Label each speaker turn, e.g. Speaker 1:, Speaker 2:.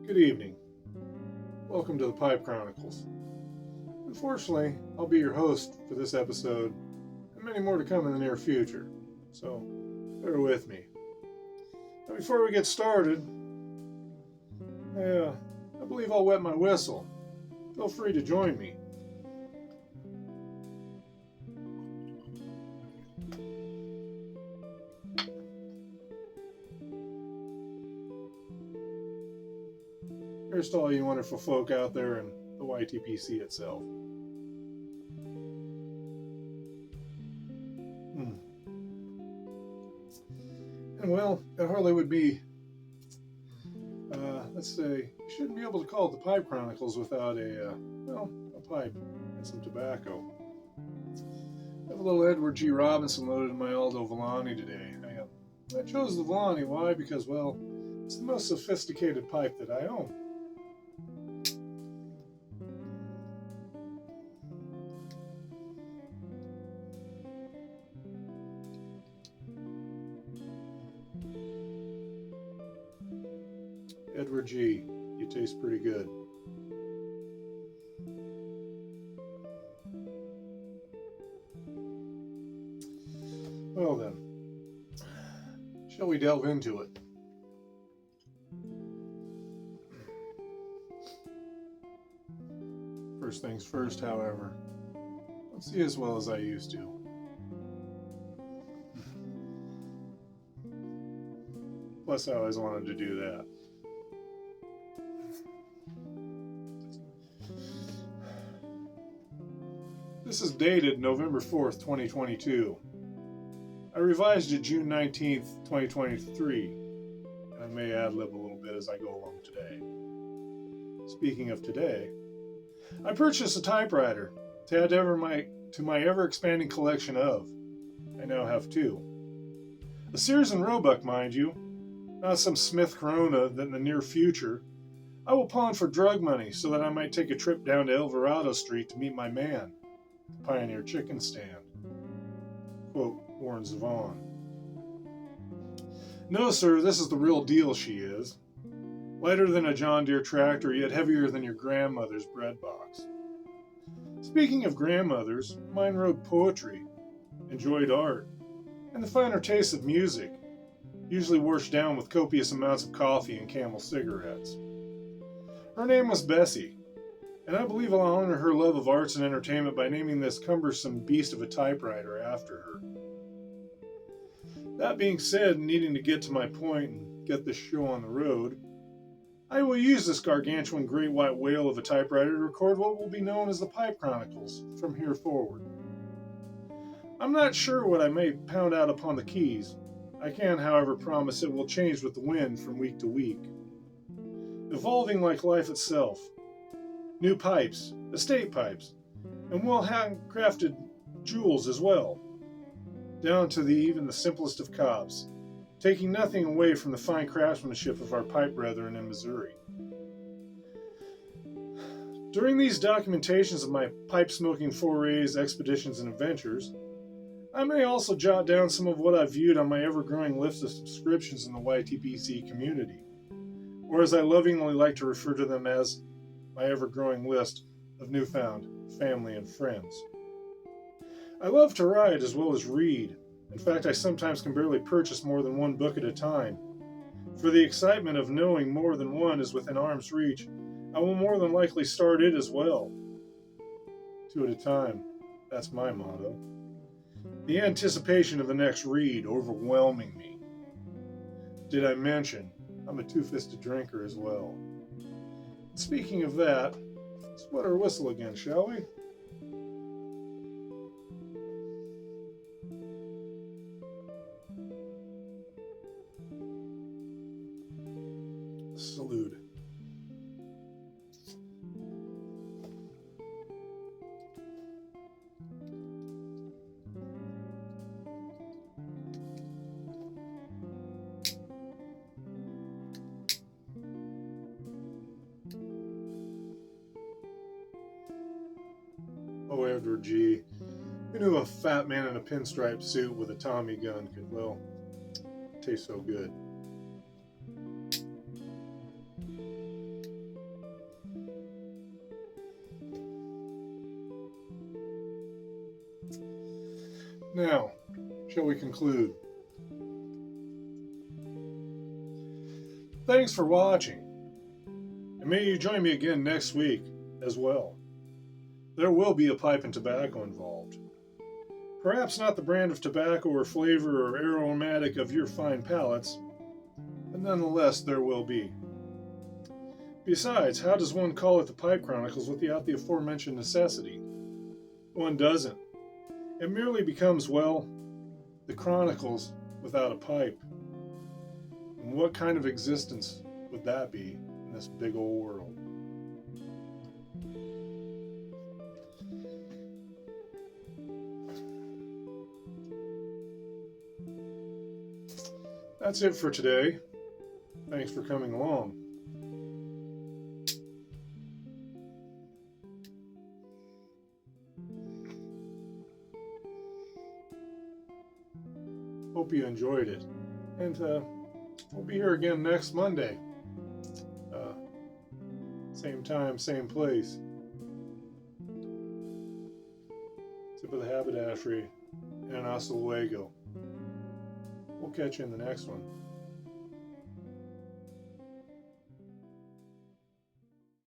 Speaker 1: Good evening. Welcome to the Pipe Chronicles. Unfortunately, I'll be your host for this episode and many more to come in the near future, so bear with me. Now, before we get started, I believe I'll wet my whistle. Feel free to join me. Here's to all you wonderful folk out there in the YTPC itself. And well, it hardly would be, you shouldn't be able to call it the Pipe Chronicles without a pipe and some tobacco. I have a little Edward G. Robinson loaded in my Aldo Villani today. I chose the Villani. Why? Because, well, it's the most sophisticated pipe that I own. Edward G., you taste pretty good. Well then, shall we delve into it? First things first, however, don't see as well as I used to. Plus, I always wanted to do that. This is dated November 4th, 2022. I revised it June 19th, 2023, and I may ad-lib a little bit as I go along today. Speaking of today, I purchased a typewriter to add to my ever-expanding collection of. I now have two. A Sears and Roebuck, mind you, not some Smith Corona that in the near future I will pawn for drug money so that I might take a trip down to Alvarado Street to meet my man, the Pioneer Chicken Stand. Quote, Warren Zevon. No, sir, this is the real deal, she is. Lighter than a John Deere tractor, yet heavier than your grandmother's bread box. Speaking of grandmothers, mine wrote poetry, enjoyed art, and the finer tastes of music, usually washed down with copious amounts of coffee and Camel cigarettes. Her name was Bessie, and I believe I'll honor her love of arts and entertainment by naming this cumbersome beast of a typewriter after her. That being said, needing to get to my point and get this show on the road, I will use this gargantuan great white whale of a typewriter to record what will be known as the Pipe Chronicles from here forward. I'm not sure what I may pound out upon the keys. I can, however, promise it will change with the wind from week to week. Evolving like life itself. New pipes, estate pipes, and well-handcrafted jewels as well, down to even the simplest of cobs, taking nothing away from the fine craftsmanship of our pipe brethren in Missouri. During these documentations of my pipe-smoking forays, expeditions, and adventures, I may also jot down some of what I've viewed on my ever-growing list of subscriptions in the YTPC community, or as I lovingly like to refer to them as my ever-growing list of newfound family and friends. I love to write as well as read. In fact, I sometimes can barely purchase more than one book at a time. For the excitement of knowing more than one is within arm's reach, I will more than likely start it as well. Two at a time, that's my motto. The anticipation of the next read overwhelming me. Did I mention I'm a two-fisted drinker as well? Speaking of that, let's wet our whistle again, shall we? Salute. Oh, Edward G. Who knew a fat man in a pinstripe suit with a Tommy gun could, well, taste so good? Now, shall we conclude? Thanks for watching, and may you join me again next week as well. There will be a pipe and tobacco involved. Perhaps not the brand of tobacco or flavor or aromatic of your fine palates, but nonetheless there will be. Besides, how does one call it the Pipe Chronicles without the aforementioned necessity? One doesn't. It merely becomes, well, the Chronicles without a pipe. And what kind of existence would that be in this big old world? That's it for today. Thanks for coming along. Hope you enjoyed it. And we'll be here again next Monday. Same time, same place. Tip of the haberdashery, and hasta luego. We'll catch you in the next one.